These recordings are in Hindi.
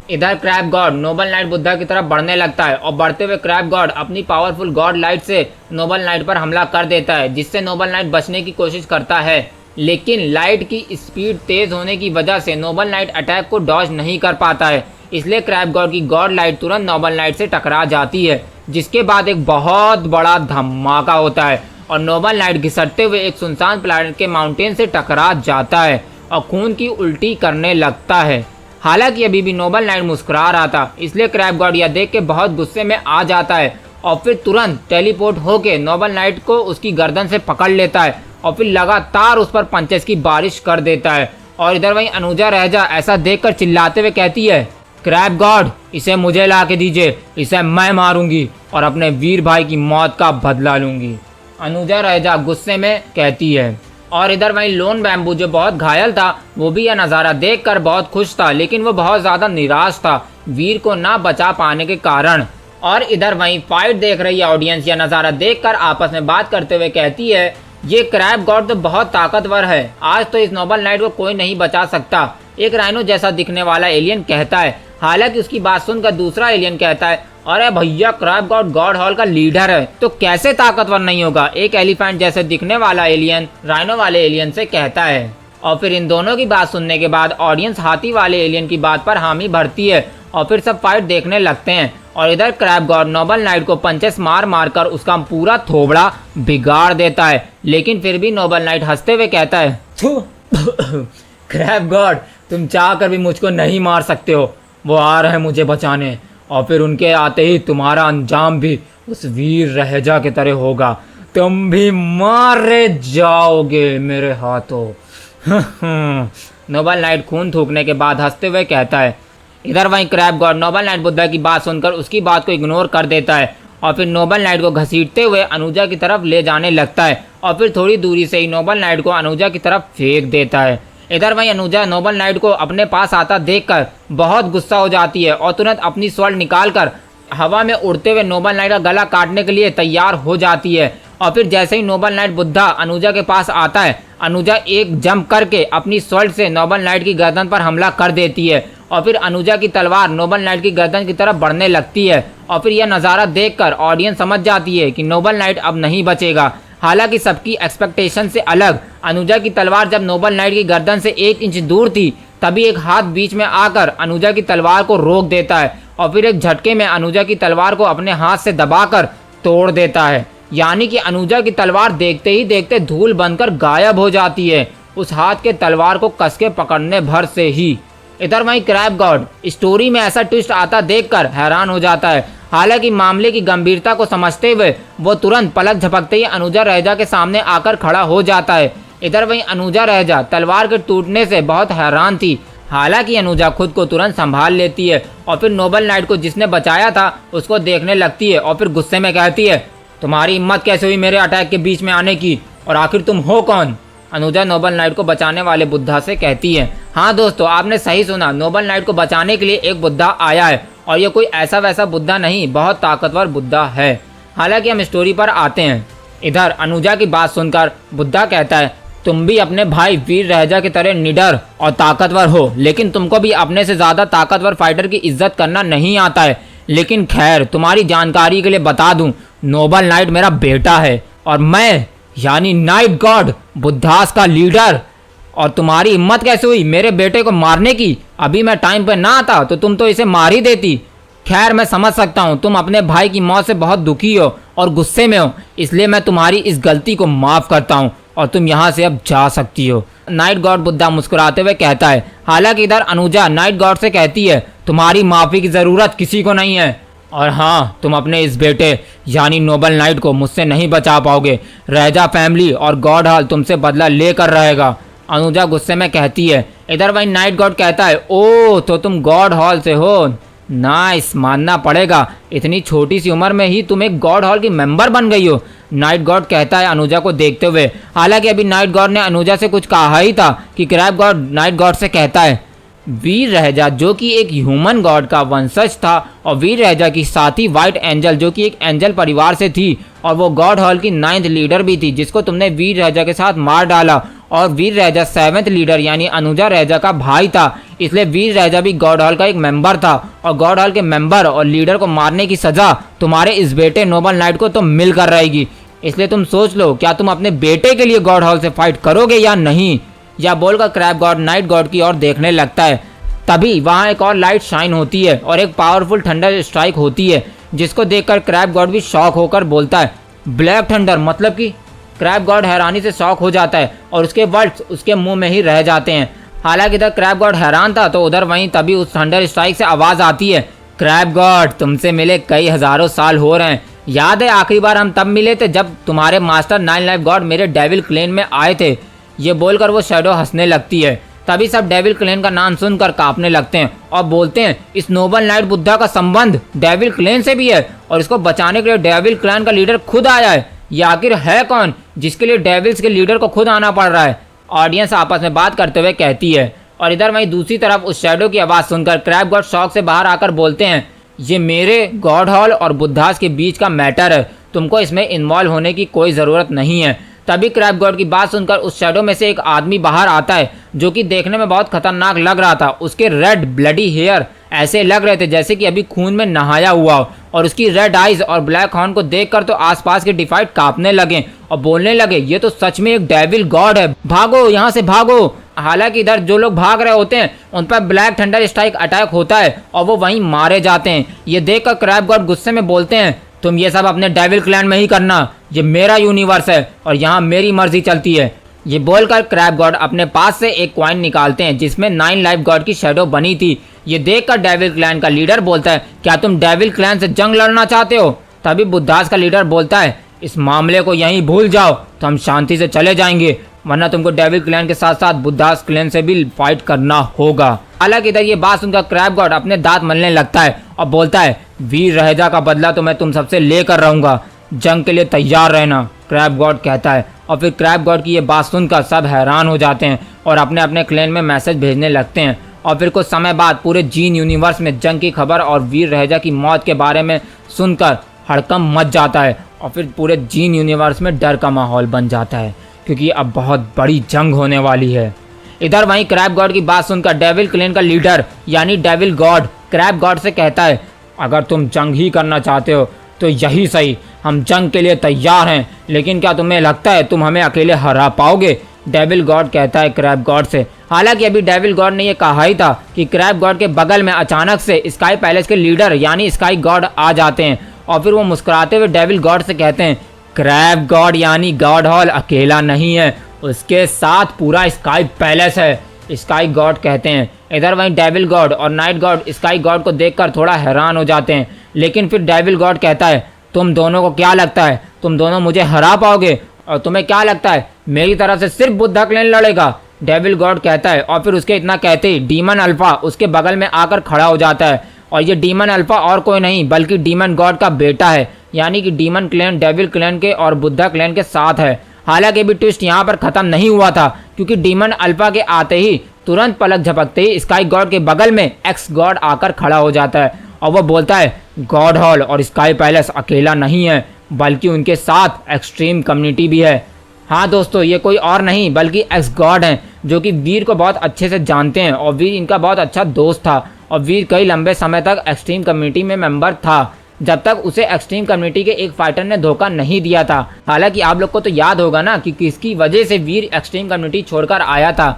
इधर crab god noble knight Buddha की तरफ बढ़ने लगता है और बढ़ते हुए क्रैब गॉड अपनी पावरफुल गॉड लाइट से नोबल नाइट पर हमला कर देता है, जिससे नोबल नाइट बचने की कोशिश करता है। लेकिन लाइट की स्पीड तेज होने की वजह से नोबल नाइट अटैक को डॉज नहीं कर पाता है, इसलिए क्रैब गॉड की गॉड लाइट तुरंत नोबल नाइट से टकरा जाती है, जिसके बाद एक बहुत बड़ा धमाका होता है और नोबल नाइट घिसटते हुए एक सुनसान प्लैनेट के माउंटेन से टकरा जाता है और खून की उल्टी करने लगता है। हालांकि अभी भी नोबल नाइट मुस्कुरा रहा था, इसलिए क्रैब गॉड यह देख के बहुत गुस्से में आ जाता है और फिर तुरंत टेलीपोर्ट होके नोबल नाइट को उसकी गर्दन से पकड़ लेता है और फिर लगातार उस पर पंचेस की बारिश कर देता है। और इधर वहीं अनुजा रहजा ऐसा देखकर चिल्लाते हुए कहती है, क्रैब गॉड इसे मुझे ला के दीजिए, इसे मैं मारूंगी और अपने वीर भाई की मौत का बदला लूंगी। अनुजा रहजा गुस्से में कहती है। और इधर वहीं लोन बैम्बू जो बहुत घायल था वो भी यह नज़ारा देखकर बहुत खुश था, लेकिन वो बहुत ज़्यादा निराश था वीर को ना बचा पाने के कारण। और इधर वहीं फाइट देख रही ऑडियंस यह नज़ारा देखकर आपस में बात करते हुए कहती है, ये क्रैब गॉड तो बहुत ताकतवर है, आज तो इस नोबल नाइट को कोई नहीं बचा सकता। एक राइनो जैसा दिखने वाला एलियन कहता है। हालांकि उसकी बात सुनकर दूसरा एलियन कहता है, अरे भैया क्रैब गॉड गॉड हॉल का लीडर है तो कैसे ताकतवर नहीं होगा। एक एलिफेंट जैसे दिखने वाला एलियन राइनो वाले एलियन से कहता है। और फिर इन दोनों की बात सुनने के बाद ऑडियंस हाथी वाले एलियन की बात पर हामी भरती है और फिर सब फाइट देखने लगते हैं। और इधर क्रैब गॉड नोबल नाइट को पंचेस मार मार कर उसका पूरा थोबड़ा बिगाड़ देता है, लेकिन फिर भी नोबल नाइट हंसते हुए कहता है, क्रैब गॉड तुम चाह कर भी मुझको नहीं मार सकते हो, वो आ रहे हैं मुझे बचाने और फिर उनके आते ही तुम्हारा अंजाम भी उस वीर रहजा की तरह होगा, तुम भी मारे जाओगे मेरे हाथों। नोबल नाइट खून थूकने के बाद हंसते हुए कहता है। इधर वहीं crab god noble knight Buddha की बात सुनकर उसकी बात को इग्नोर कर देता है और फिर नोबल नाइट को घसीटते हुए अनुजा की तरफ ले जाने लगता है और फिर थोड़ी दूरी से ही नोबल नाइट को अनुजा की तरफ फेंक देता है। इधर वहीं अनुजा नोबल नाइट को अपने पास आता देखकर बहुत गुस्सा हो जाती है और तुरंत अपनी स्वॉर्ड निकालकर हवा में उड़ते हुए नोबल नाइट का गला काटने के लिए तैयार हो जाती है। और फिर जैसे ही नोबल नाइट बुद्धा अनुजा के पास आता है, अनुजा एक जंप करके अपनी स्वॉर्ड से नोबल नाइट की गर्दन पर हमला कर देती है और फिर अनुजा की तलवार नोबल नाइट की गर्दन की तरफ बढ़ने लगती है। और फिर यह नज़ारा देखकर ऑडियंस समझ जाती है कि नोबल नाइट अब नहीं बचेगा। हालांकि सबकी एक्सपेक्टेशन से अलग अनुजा की तलवार जब नोबल नाइट की गर्दन से 1 इंच दूर थी, तभी एक हाथ बीच में आकर अनुजा की तलवार को रोक देता है और फिर एक झटके में अनुजा की तलवार को अपने हाथ से दबाकर तोड़ देता है। यानी कि अनुजा की तलवार देखते ही देखते धूल बनकर गायब हो जाती है उस हाथ के तलवार को कसके पकड़ने भर से ही। इधर वहीं क्रैब गॉड स्टोरी में ऐसा ट्विस्ट आता देखकर हैरान हो जाता है। हालांकि मामले की गंभीरता को समझते हुए वो तुरंत पलक झपकते ही अनुजा रहजा के सामने आकर खड़ा हो जाता है। इधर वहीं अनुजा रहजा तलवार के टूटने से बहुत हैरान थी। हालांकि अनुजा खुद को तुरंत संभाल लेती है और फिर नोबल नाइट को जिसने बचाया था उसको देखने लगती है और फिर गुस्से में कहती है, तुम्हारी हिम्मत कैसे हुई मेरे अटैक के बीच में आने की, और आखिर तुम हो कौन। अनुजा नोबल नाइट को बचाने वाले बुद्धा से कहती है। हाँ दोस्तों, आपने सही सुना, नोबल नाइट को बचाने के लिए एक बुद्धा आया है और ये कोई ऐसा वैसा बुद्धा नहीं, बहुत ताकतवर बुद्धा है। हालांकि हम स्टोरी पर आते हैं। इधर अनुजा की बात सुनकर बुद्धा कहता है, तुम भी अपने भाई वीर रहजा की तरह निडर और ताकतवर हो, लेकिन तुमको भी अपने से ज़्यादा ताकतवर फाइटर की इज्जत करना नहीं आता है। लेकिन खैर, तुम्हारी जानकारी के लिए बता दूं, नोबल नाइट मेरा बेटा है और मैं यानी नाइट गॉड बुद्धास का लीडर। और तुम्हारी हिम्मत कैसे हुई मेरे बेटे को मारने की? अभी मैं टाइम पे ना आता तो तुम तो इसे मार ही देती। खैर, मैं समझ सकता हूँ तुम अपने भाई की मौत से बहुत दुखी हो और गुस्से में हो, इसलिए मैं तुम्हारी इस गलती को माफ़ करता हूँ और तुम यहाँ से अब जा सकती हो। नाइट गॉड बुद्धा मुस्कुराते हुए कहता है। हालांकि इधर अनुजा नाइट गॉड से कहती है, तुम्हारी माफ़ी की ज़रूरत किसी को नहीं है और हाँ, तुम अपने इस बेटे यानी नोबल नाइट को मुझसे नहीं बचा पाओगे। रहजा फैमिली और गॉड हॉल तुमसे बदला लेकर रहेगा, अनुजा गुस्से में कहती है। इधर वहीं नाइट गॉड कहता है, ओह तो तुम गॉड हॉल से हो, नाइस, मानना पड़ेगा, इतनी छोटी सी उम्र में ही तुम एक गॉड हॉल की मेंबर बन गई हो, नाइट गॉड कहता है अनुजा को देखते हुए। हालांकि अभी नाइट गॉड ने अनुजा से कुछ कहा ही था कि क्रैब गॉड नाइट गॉड से कहता है, वीर रहजा जो कि एक ह्यूमन गॉड का वंशज था और वीर रहजा की साथी वाइट एंजल जो कि एक एंजल परिवार से थी और वो गॉड हॉल की 9th लीडर भी थी, जिसको तुमने वीर रहजा के साथ मार डाला और वीर रहजा 7th लीडर यानी अनुजा रहजा का भाई था, इसलिए वीर रहजा भी गॉड हॉल का एक मेंबर था और गॉड हॉल के मेंबर और लीडर को मारने की सजा तुम्हारे इस बेटे नोबल नाइट को तो मिलकर रहेगी। इसलिए तुम सोच लो, क्या तुम अपने बेटे के लिए गॉड हॉल से फाइट करोगे या नहीं। या बोलकर क्रैब गॉड नाइट गॉड की ओर देखने लगता है। तभी वहाँ एक और लाइट शाइन होती है और एक पावरफुल थंडर स्ट्राइक होती है, जिसको देखकर क्रैब गॉड भी शॉक होकर बोलता है, ब्लैक थंडर मतलब कि। क्रैब गॉड हैरानी से शॉक हो जाता है और उसके वर्ड्स उसके मुंह में ही रह जाते हैं। हालांकि इधर क्रैब गॉड हैरान था तो उधर वहीं तभी उस थंडर स्ट्राइक से आवाज़ आती है, क्रैब गॉड तुमसे मिले कई हज़ारों साल हो रहे हैं। याद है आखिरी बार हम तब मिले थे जब तुम्हारे मास्टर 9 लाइफ गॉड मेरे डेविल क्लेन में आए थे। ये बोलकर वो शैडो हंसने लगती है। तभी सब डेविल क्लेन का नाम सुनकर कांपने लगते हैं और बोलते हैं, इस नोबल नाइट बुद्धा का संबंध डेविल क्लेन से भी है और इसको बचाने के लिए डेविल क्लैन का लीडर खुद आया है। ये आखिर है कौन जिसके लिए डेविल्स के लीडर को खुद आना पड़ रहा है। ऑडियंस आपस में बात करते हुए कहती है और इधर वहीं दूसरी तरफ उस शैडो की आवाज़ सुनकर क्रैब गॉड शॉक से बाहर आकर बोलते हैं, ये मेरे गॉड हॉल और बुद्धास के बीच का मैटर है, तुमको इसमें इन्वॉल्व होने की कोई ज़रूरत नहीं है। तभी क्रैब गॉड की बात सुनकर उस शैडो में से एक आदमी बाहर आता है जो कि देखने में बहुत खतरनाक लग रहा था। उसके रेड ब्लडी हेयर ऐसे लग रहे थे जैसे कि अभी खून में नहाया हुआ हो और उसकी रेड आइज और ब्लैक हॉर्न को देखकर तो आसपास के डिफाइट कांपने लगे और बोलने लगे, ये तो सच में एक डेविल गॉड है, भागो यहाँ से भागो। हालांकि इधर जो लोग भाग रहे होते हैं उन पर ब्लैक थंडर स्ट्राइक अटैक होता है और वो वहीं मारे जाते हैं। ये देखकर क्रैब गॉड गुस्से में बोलते हैं, तुम ये सब अपने डेविल क्लैन में ही करना, ये मेरा यूनिवर्स है और यहाँ मेरी मर्जी चलती है। ये बोलकर क्रैब गॉड अपने पास से एक कॉइन निकालते हैं जिसमें 9 लाइफ गॉड की शैडो बनी थी। ये देखकर डेविल क्लैन का लीडर बोलता है, क्या तुम डेविल क्लैन से जंग लड़ना चाहते हो। तभी बुद्धास का लीडर बोलता है, इस मामले को यहीं भूल जाओ तो हम शांति से चले जाएंगे, वरना तुमको डेविल क्लैन के साथ साथ बुद्धास क्लैन से भी फाइट करना होगा। हालांकि इधर ये बात सुनकर क्रैब गॉड अपने दांत मलने लगता है और बोलता है, वीर रहजा का बदला तो मैं तुम सबसे लेकर रहूंगा, जंग के लिए तैयार रहना, क्रैब गॉड कहता है। और फिर क्रैब गॉड की ये बात सुनकर सब हैरान हो जाते हैं और अपने अपने क्लैन में मैसेज भेजने लगते हैं। और फिर कुछ समय बाद पूरे जीन यूनिवर्स में जंग की खबर और वीर रहजा की मौत के बारे में सुनकर हड़कंप मच जाता है और फिर पूरे जीन यूनिवर्स में डर का माहौल बन जाता है क्योंकि अब बहुत बड़ी जंग होने वाली है। इधर वहीं क्रैब गॉड की बात सुनकर डेविल क्लैन का लीडर यानी डेविल गॉड क्रैब गॉड से कहता है, अगर तुम जंग ही करना चाहते हो तो यही सही, हम जंग के लिए तैयार हैं, लेकिन क्या तुम्हें लगता है तुम हमें अकेले हरा पाओगे। डेविल गॉड कहता है क्रैब गॉड से। हालांकि अभी डेविल गॉड ने यह कहा ही था कि क्रैब गॉड के बगल में अचानक से स्काई पैलेस के लीडर यानी स्काई गॉड आ जाते हैं और फिर वो मुस्कुराते हुए डेविल गॉड से कहते हैं, क्रैब गॉड यानी गॉड हॉल अकेला नहीं है, उसके साथ पूरा स्काई पैलेस है, स्काई गॉड कहते हैं। इधर वहीं डेविल गॉड और नाइट गॉड स्काई गॉड को देखकर थोड़ा हैरान हो जाते हैं, लेकिन फिर डेविल गॉड कहता है, तुम दोनों को क्या लगता है तुम दोनों मुझे हरा पाओगे, और तुम्हें क्या लगता है मेरी तरफ से सिर्फ बुद्धा क्लैन लड़ेगा। डेविल गॉड कहता है और फिर उसके इतना कहते ही डीमन अल्फा उसके बगल में आकर खड़ा हो जाता है और ये डीमन अल्फा और कोई नहीं बल्कि डीमन गॉड का बेटा है, यानी कि डीमन क्लैन डेविल क्लैन के और बुद्धा क्लैन के साथ है। हालांकि भी ट्विस्ट यहाँ पर खत्म नहीं हुआ था क्योंकि डीमन अल्फा के आते ही तुरंत पलक झपकते ही स्काई गॉड के बगल में एक्स गॉड आकर खड़ा हो जाता है और वो बोलता है, गॉड हॉल और स्काई पैलेस अकेला नहीं है बल्कि उनके साथ एक्सट्रीम कम्युनिटी भी है। हाँ दोस्तों, ये कोई और नहीं बल्कि एक्स गॉड हैं जो कि वीर को बहुत अच्छे से जानते हैं और वीर इनका बहुत अच्छा दोस्त था और वीर कई लंबे समय तक एक्सट्रीम कम्युनिटी में मेंबर था जब तक उसे एक्सट्रीम कम्युनिटी के एक फाइटर ने धोखा नहीं दिया था। हालांकि आप लोग को तो याद होगा ना कि किसकी वजह से वीर एक्सट्रीम कम्युनिटी छोड़कर आया था।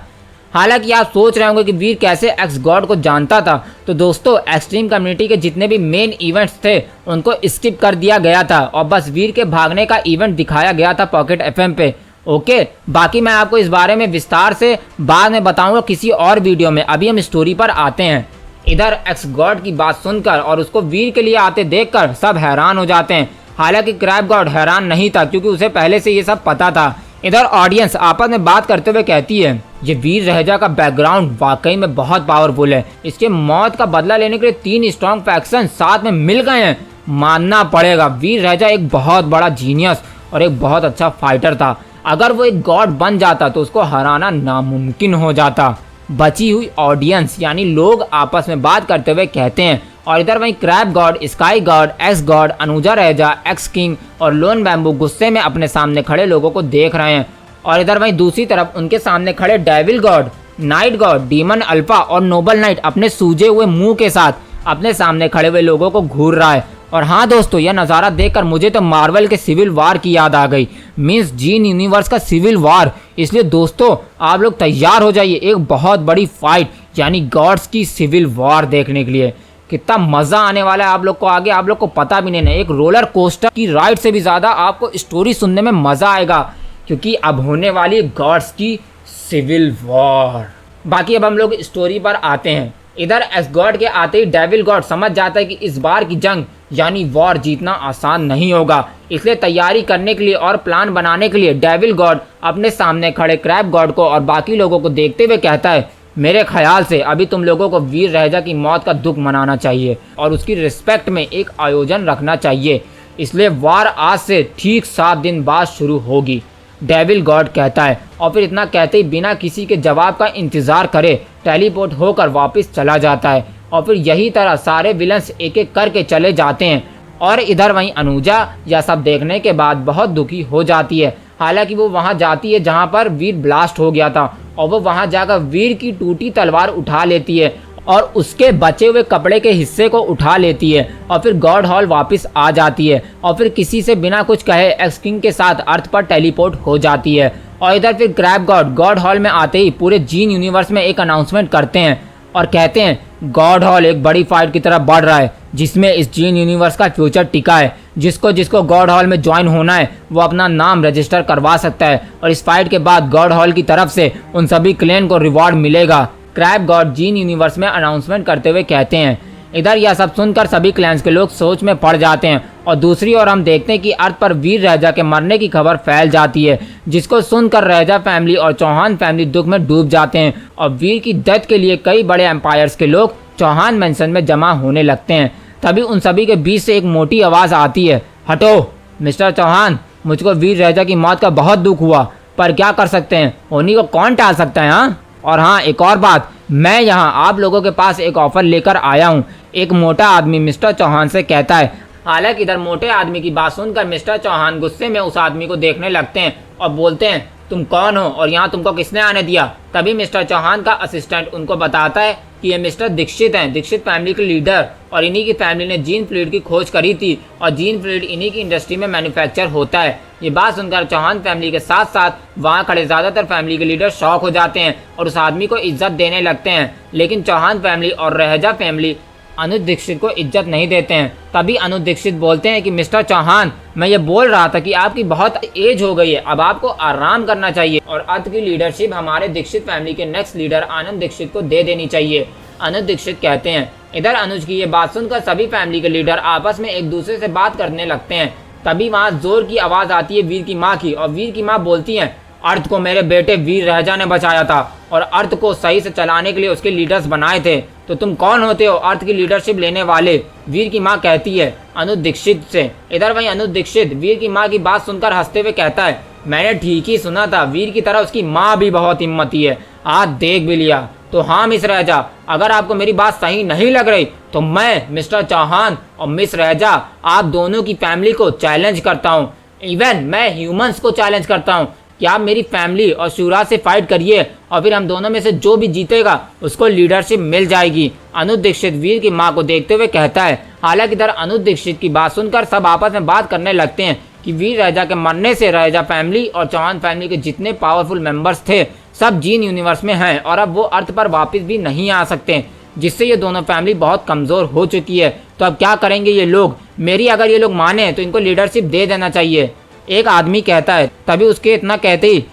हालांकि आप सोच रहे होंगे कि वीर कैसे एक्स गॉड को जानता था, तो दोस्तों एक्सट्रीम कम्युनिटी के जितने भी मेन इवेंट्स थे उनको स्किप कर दिया गया था और बस वीर के भागने का इवेंट दिखाया गया था पॉकेट एफएम पे। ओके, बाकी मैं आपको इस बारे में विस्तार से बाद में बताऊंगा किसी और वीडियो में। अभी हम स्टोरी पर आते हैं। इधर एक्स गॉड की बात सुनकर और उसको वीर के लिए आते देखकर सब हैरान हो जाते हैं। हालांकि क्रैब गॉड हैरान नहीं था क्योंकि उसे पहले से ये सब पता था। इधर ऑडियंस आपस में बात करते हुए कहती है, ये वीर रहजा का बैकग्राउंड वाकई में बहुत पावरफुल है, इसके मौत का बदला लेने के लिए 3 स्ट्रॉन्ग फैक्शन साथ में मिल गए हैं। मानना पड़ेगा वीर रहजा एक बहुत बड़ा जीनियस और एक बहुत अच्छा फाइटर था। अगर वो एक गॉड बन जाता तो उसको हराना नामुमकिन हो जाता। बची हुई ऑडियंस यानी लोग आपस में बात करते हुए कहते हैं और इधर वहीं crab god, sky god, ax god, अनुजा रहजा, एक्स किंग और लोन बैम्बू गुस्से में अपने सामने खड़े लोगों को देख रहे हैं और इधर वहीं दूसरी तरफ उनके सामने खड़े devil God, night God, demon alpha और नोबल नाइट अपने सूजे हुए मुंह के साथ अपने सामने खड़े हुए लोगों को घूर रहा है। और हाँ दोस्तों, यह नज़ारा देखकर मुझे तो मार्वल के सिविल वॉर की याद आ गई, मीन्स जीन यूनिवर्स का सिविल वॉर। इसलिए दोस्तों आप लोग तैयार हो जाइए एक बहुत बड़ी फाइट यानी गॉड्स की सिविल वॉर देखने के लिए। कितना मज़ा आने वाला है आप लोग को, आगे आप लोग को पता भी नहीं है। एक रोलर कोस्टर की राइड से भी ज़्यादा आपको स्टोरी सुनने में मज़ा आएगा, क्योंकि अब होने वाली गॉड्स की सिविल वॉर। बाकी अब हम लोग स्टोरी पर आते हैं। इधर एस गॉड के आते ही डेविल गॉड समझ जाता है कि इस बार की जंग यानी वॉर जीतना आसान नहीं होगा। इसलिए तैयारी करने के लिए और प्लान बनाने के लिए डेविल गॉड अपने सामने खड़े क्रैब गॉड को और बाकी लोगों को देखते हुए कहता है, मेरे ख्याल से अभी तुम लोगों को वीर रहजा की मौत का दुख मनाना चाहिए और उसकी रिस्पेक्ट में एक आयोजन रखना चाहिए। इसलिए वॉर आज से ठीक 7 दिन बाद शुरू होगी, डेविल गॉड कहता है। और फिर इतना कहते ही बिना किसी के जवाब का इंतजार करे टेलीपोर्ट होकर वापस चला जाता है। और फिर यही तरह सारे विलन्स एक एक करके चले जाते हैं। और इधर वहीं अनुजा यह सब देखने के बाद बहुत दुखी हो जाती है। हालांकि वो वहां जाती है जहां पर वीर ब्लास्ट हो गया था और वो वहां जाकर वीर की टूटी तलवार उठा लेती है और उसके बचे हुए कपड़े के हिस्से को उठा लेती है और फिर गॉड हॉल वापस आ जाती है और फिर किसी से बिना कुछ कहे एक्स किंग के साथ अर्थ पर टेलीपोर्ट हो जाती है। और इधर फिर क्रैब गॉड गॉड हॉल में आते ही पूरे जीन यूनिवर्स में एक अनाउंसमेंट करते हैं और कहते हैं गॉड हॉल एक बड़ी फाइट की तरफ बढ़ रहा है जिसमें इस जीन यूनिवर्स का फ्यूचर टिका है। जिसको जिसको गॉड हॉल में ज्वाइन होना है वो अपना नाम रजिस्टर करवा सकता है और इस फाइट के बाद गॉड हॉल की तरफ से उन सभी क्लेन को रिवॉर्ड मिलेगा, क्रैब गॉड जीन यूनिवर्स में अनाउंसमेंट करते हुए कहते हैं। इधर यह सब सुनकर सभी क्लैंस के लोग सोच में पड़ जाते हैं और दूसरी ओर हम देखते हैं कि अर्थ पर वीर रहजा के मरने की खबर फैल जाती है, जिसको सुनकर रहजा फैमिली और चौहान फैमिली दुख में डूब जाते हैं और वीर की डेथ के लिए कई बड़े एम्पायर्स के लोग चौहान मेंशन में जमा होने लगते हैं। तभी उन सभी के बीच से एक मोटी आवाज़ आती है, हटो मिस्टर चौहान, मुझको वीर रहजा की मौत का बहुत दुख हुआ, पर क्या कर सकते हैं, उन्हीं को कौन टाल सकता है। हाँ, और हाँ एक और बात, मैं यहाँ आप लोगों के पास एक ऑफर लेकर आया हूँ, एक मोटा आदमी मिस्टर चौहान से कहता है। हालांकि इधर मोटे आदमी की बात सुनकर मिस्टर चौहान गुस्से में उस आदमी को देखने लगते हैं और बोलते हैं, तुम कौन हो और यहाँ तुमको किसने आने दिया। तभी मिस्टर चौहान का असिस्टेंट उनको बताता है कि ये मिस्टर दीक्षित हैं, दीक्षित फैमिली के लीडर, और इन्हीं की फैमिली ने जीन फ्लूइड की खोज करी थी और जीन फ्लूइड इन्हीं की इंडस्ट्री में मैन्युफैक्चर होता है। ये बात सुनकर चौहान फैमिली के साथ साथ वहाँ खड़े ज़्यादातर फैमिली के लीडर शॉक हो जाते हैं और उस आदमी को इज्जत देने लगते हैं। लेकिन चौहान फैमिली और रहजा फैमिली अनुज दीक्षित को इज्जत नहीं देते हैं। तभी अनुज दीक्षित बोलते हैं कि मिस्टर चौहान, मैं ये बोल रहा था कि आपकी बहुत एज हो गई है, अब आपको आराम करना चाहिए और अर्थ की लीडरशिप हमारे दीक्षित फैमिली के नेक्स्ट लीडर आनंद दीक्षित को दे देनी चाहिए, अनुज दीक्षित कहते हैं। इधर अनुज की ये बात सुनकर सभी फैमिली के लीडर आपस में एक दूसरे से बात करने लगते हैं। तभी वहाँ जोर की आवाज़ आती है वीर की माँ की और वीर की माँ बोलती हैं, अर्थ को मेरे बेटे वीर रहजा ने बचाया था और अर्थ को सही से चलाने के लिए उसके लीडर्स बनाए थे, तो तुम कौन होते हो अर्थ की लीडरशिप लेने वाले, वीर की माँ कहती है अनुज दीक्षित से। इधर वहीं अनुज दीक्षित वीर की माँ की बात सुनकर हंसते हुए कहता है, मैंने ठीक ही सुना था, वीर की तरह उसकी माँ भी बहुत हिम्मती है, आज देख भी लिया। तो हाँ मिस रहजा, अगर आपको मेरी बात सही नहीं लग रही तो मैं मिस्टर चौहान और मिस रहजा आप दोनों की फैमिली को चैलेंज करता हूँ, इवन मैं ह्यूमंस को चैलेंज करता हूँ कि आप मेरी फैमिली और शिवराज से फाइट करिए और फिर हम दोनों में से जो भी जीतेगा उसको लीडरशिप मिल जाएगी, अनुज दीक्षित वीर की मां को देखते हुए कहता है। हालांकि इधर अनुज दीक्षित की बात सुनकर सब आपस में बात करने लगते हैं कि वीर रहजा के मरने से रहजा फैमिली और चौहान फैमिली के जितने पावरफुल मेंबर्स थे सब जीन यूनिवर्स में हैं और अब वो अर्थ पर वापस भी नहीं आ सकते, जिससे ये दोनों फैमिली बहुत कमज़ोर हो चुकी है। तो अब क्या करेंगे ये लोग, मेरी अगर ये लोग माने तो इनको लीडरशिप दे देना चाहिए, एक आदमी कहता है। तभी उसके इतना कहते ही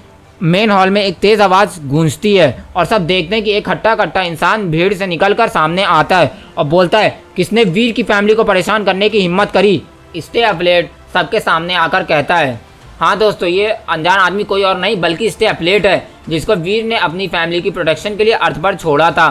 मेन हॉल में एक तेज़ आवाज़ गूंजती है और सब देखते हैं कि एक हट्टा कट्टा इंसान भीड़ से निकलकर सामने आता है और बोलता है, किसने वीर की फैमिली को परेशान करने की हिम्मत करी। स्टे अपलेट सबके सामने आकर कहता है। हाँ दोस्तों, ये अनजान आदमी कोई और नहीं बल्कि स्टे अपलेट है, जिसको वीर ने अपनी फैमिली की प्रोटेक्शन के लिए अर्थ पर छोड़ा था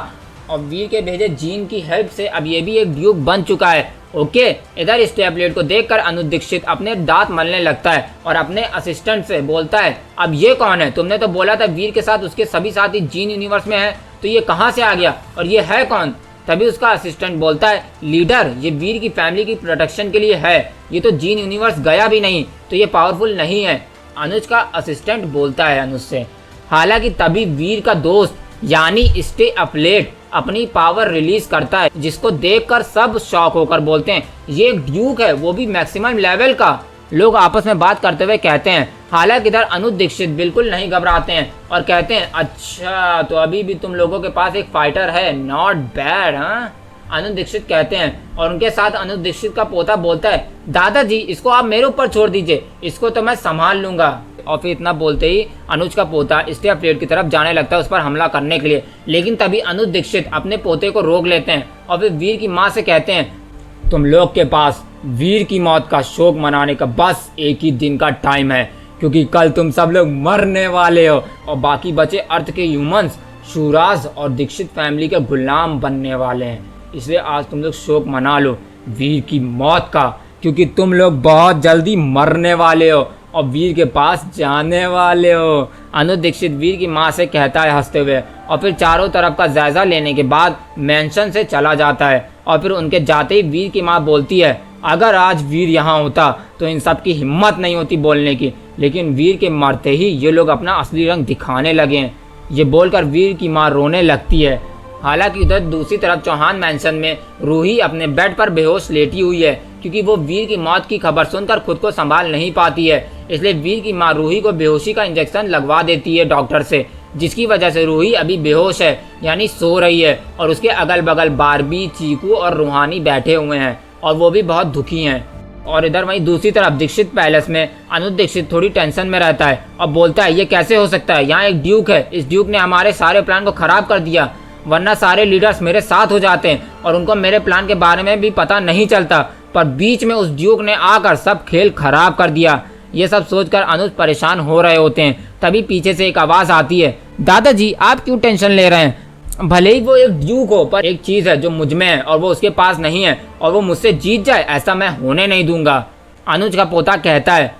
और वीर के भेजे जीन की हेल्प से अब ये भी एक ड्यूक बन चुका है। ओके, इधर स्टेपलेट को देखकर अनुज दीक्षित अपने दांत मलने लगता है और अपने असिस्टेंट से बोलता है, अब ये कौन है, तुमने तो बोला था वीर के साथ उसके सभी साथी जीन यूनिवर्स में है, तो ये कहाँ से आ गया और ये है कौन। तभी उसका असिस्टेंट बोलता है, लीडर ये वीर की फैमिली की प्रोटेक्शन के लिए है, ये तो जीन यूनिवर्स गया भी नहीं, तो ये पावरफुल नहीं है। अनुज का असिस्टेंट बोलता है अनुज से। हालांकि तभी वीर का दोस्त यानी स्टे अप लेट अपनी पावर रिलीज करता है, जिसको देखकर सब शॉक होकर बोलते हैं ये एक ड्यूक है, वो भी मैक्सिमम लेवल का। लोग आपस में बात करते हुए कहते हैं। हालांकि इधर अनुज दीक्षित बिल्कुल नहीं घबराते हैं और कहते हैं अच्छा तो अभी भी तुम लोगों के पास एक फाइटर है, नॉट बैड। हाँ, अनुज दीक्षित कहते हैं और उनके साथ अनुज दीक्षित का पोता बोलता है दादाजी इसको आप मेरे ऊपर छोड़ दीजिए, इसको तो मैं संभाल लूंगा। और फिर इतना बोलते ही अनुज का पोता स्टे प्लेट की तरफ जाने लगता है उस पर हमला करने के लिए, लेकिन तभी अनुज दीक्षित अपने पोते को रोक लेते हैं और फिर वीर की माँ से कहते हैं तुम लोग के पास वीर की मौत का शोक मनाने का बस एक ही दिन का टाइम है, क्योंकि कल तुम सब लोग मरने वाले हो और बाकी बचे अर्थ के ह्यूमंस शुराज और दीक्षित फैमिली के गुलाम बनने वाले हैं। इसलिए आज तुम लोग शोक मना लो वीर की मौत का, क्योंकि तुम लोग बहुत जल्दी मरने वाले हो और वीर के पास जाने वाले हो। अनुज दीक्षित वीर की माँ से कहता है हंसते हुए और फिर चारों तरफ का जायजा लेने के बाद मेंशन से चला जाता है। और फिर उनके जाते ही वीर की माँ बोलती है अगर आज वीर यहाँ होता तो इन सब की हिम्मत नहीं होती बोलने की, लेकिन वीर के मरते ही ये लोग अपना असली रंग दिखाने लगे हैं। ये बोलकर वीर की माँ रोने लगती है। हालांकि उधर दूसरी तरफ चौहान मैंशन में रूही अपने बेड पर बेहोश लेटी हुई है, क्योंकि वो वीर की मौत की खबर सुनकर खुद को संभाल नहीं पाती है। इसलिए वीर की माँ रूही को बेहोशी का इंजेक्शन लगवा देती है डॉक्टर से, जिसकी वजह से रूही अभी बेहोश है यानी सो रही है और उसके अगल बगल बारबी, चीकू और रूहानी बैठे हुए हैं और वो भी बहुत दुखी हैं। और इधर वहीं दूसरी तरफ दीक्षित पैलेस में अनुज दीक्षित थोड़ी टेंशन में रहता है और बोलता है ये कैसे हो सकता है, यहाँ एक ड्यूक है, इस ड्यूक ने हमारे सारे प्लान को खराब कर दिया, वरना सारे लीडर्स मेरे साथ हो जाते हैं और उनको मेरे प्लान के बारे में भी पता नहीं चलता, पर बीच में उस ड्यूक ने आकर सब खेल खराब कर दिया। ये सब सोचकर अनुज परेशान हो रहे होते हैं। तभी पीछे से एक आवाज़ आती है दादाजी आप क्यों टेंशन ले रहे हैं, भले ही वो एक ड्यूक हो पर एक चीज़ है जो मुझ में है और वो उसके पास नहीं है और वो मुझसे जीत जाए ऐसा मैं होने नहीं दूंगा, अनुज का पोता कहता है।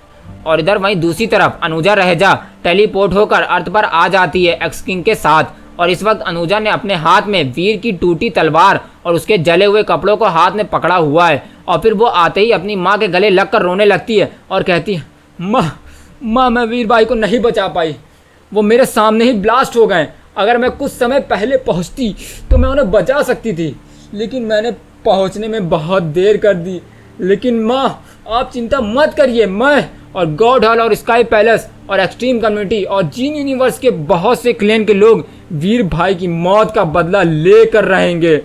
और इधर वहीं दूसरी तरफ अनुजा रहेजा टेलीपोर्ट होकर अर्थ पर आ जाती है एक्स किंग के साथ। और इस वक्त अनुजा ने अपने हाथ में वीर की टूटी तलवार और उसके जले हुए कपड़ों को हाथ में पकड़ा हुआ है। और फिर वो आते ही अपनी माँ के गले लगकर रोने लगती है और कहती है माँ मैं वीर भाई को नहीं बचा पाई, वो मेरे सामने ही ब्लास्ट हो गए, अगर मैं कुछ समय पहले पहुंचती तो मैं उन्हें बचा सकती थी, लेकिन मैंने पहुंचने में बहुत देर कर दी। लेकिन माँ आप चिंता मत करिए, मैं और गॉड हॉल और स्काई पैलेस और एक्सट्रीम कम्युनिटी और जीन यूनिवर्स के बहुत से क्लेन के लोग वीर भाई की मौत का बदला लेकर रहेंगे,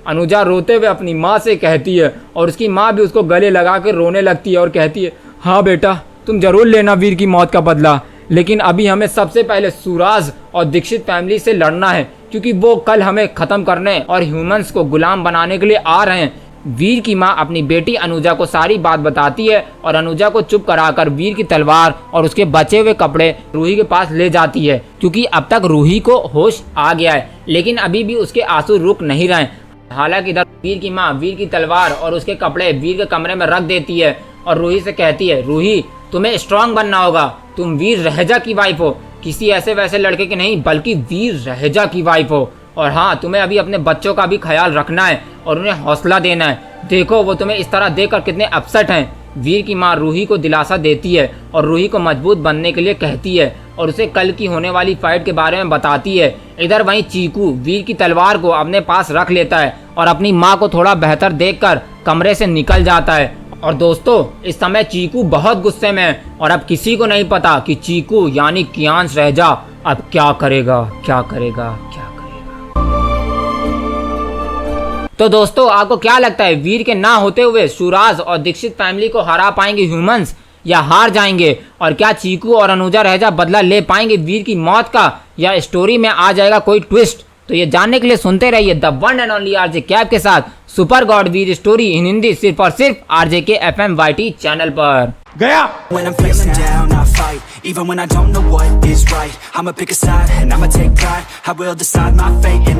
अनुजा रोते हुए अपनी माँ से कहती है। और उसकी माँ भी उसको गले लगा कर रोने लगती है और कहती है हाँ बेटा तुम जरूर लेना वीर की मौत का बदला, लेकिन अभी हमें सबसे पहले सूराज और दीक्षित फैमिली से लड़ना है, क्योंकि वो कल हमें ख़त्म करने और ह्यूमंस को गुलाम बनाने के लिए आ रहे हैं। वीर की माँ अपनी बेटी अनुजा को सारी बात बताती है और अनुजा को चुप कराकर वीर की तलवार और उसके बचे हुए कपड़े रूही के पास ले जाती है, क्योंकि अब तक रूही को होश आ गया है, लेकिन अभी भी उसके आंसू रुक नहीं रहे। हालांकि इधर वीर की माँ वीर की तलवार और उसके कपड़े वीर के कमरे में रख देती है और रूही से कहती है रूही तुम्हें स्ट्रांग बनना होगा, तुम वीर रहेजा की वाइफ हो, किसी ऐसे वैसे लड़के की नहीं बल्कि वीर रहेजा की वाइफ हो। और हाँ तुम्हें अभी अपने बच्चों का भी ख्याल रखना है और उन्हें हौसला देना है, देखो वो तुम्हें इस तरह देखकर कितने अपसेट हैं। वीर की माँ रूही को दिलासा देती है और रूही को मजबूत बनने के लिए कहती है और उसे कल की होने वाली फाइट के बारे में बताती है। इधर वहीं चीकू वीर की तलवार को अपने पास रख लेता है और अपनी माँ को थोड़ा बेहतर देखकर कमरे से निकल जाता है। और दोस्तों इस समय चीकू बहुत गुस्से में है और अब किसी को नहीं पता कि चीकू यानी कियांश रहेजा अब क्या करेगा क्या करेगा क्या करेगा। तो दोस्तों आपको क्या लगता है वीर के ना होते हुए सूराज और दीक्षित फैमिली को हरा पाएंगे ह्यूमंस या हार जाएंगे, और क्या चीकू और अनुजा रहेजा बदला ले पाएंगे वीर की मौत का, या स्टोरी में आ जाएगा कोई ट्विस्ट? तो ये जानने के लिए सुनते रहिए the one and only RJ cap के साथ super God Veer story in Hindi, सिर्फ और सिर्फ आरजे के FM YT चैनल पर। गया When I'm feeling down, I fight. Even when I don't know what is right, I'ma pick a side and I'ma take pride. I will decide my fate and